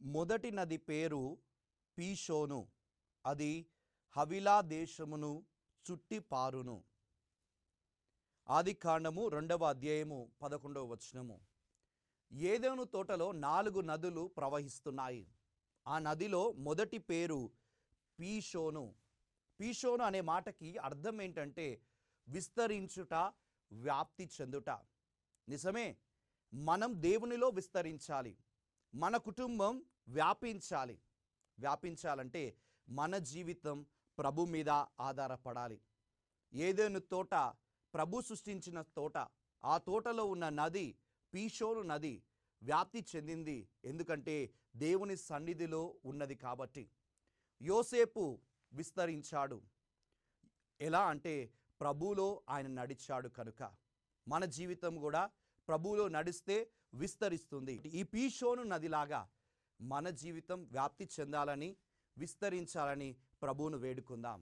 మొదటి నది పేరు పీషోను. అది హవిలా దేశమును చుట్టి పారును. ఆదికాండము 2వ అధ్యాయము 11వ వచనము. ఏదెను తోటలో 4 నదులు ప్రవహిస్తున్నాయి. ఆ నదిలో మొదటి పేరు పీషోను. పీషోను అనే మాటకి అర్థం ఏంటంటే విస్తరించుట, వ్యాప్తి చెందుట. నిజమే, మనం దేవునిలో విస్తరించాలి. మన కుటుంబం వ్యాపించాలి. వ్యాపించాలంటే మన జీవితం ప్రభు మీద ఆధారపడాలి. ఏదెను తోట ప్రభు సృష్టించిన తోట. ఆ తోటలో ఉన్న నది పీషోను నది వ్యాప్తి చెందింది. ఎందుకంటే దేవుని సన్నిధిలో ఉన్నది కాబట్టి. యోసేపు విస్తరించాడు. ఎలా అంటే ప్రభువులో ఆయన నడిచాడు కనుక. మన జీవితం కూడా ప్రభువులో నడిస్తే విస్తరిస్తుంది. ఈ పీషోను నదిలాగా మన జీవితం వ్యాప్తి చెందాలని, విస్తరించాలని ప్రభువును వేడుకుందాం.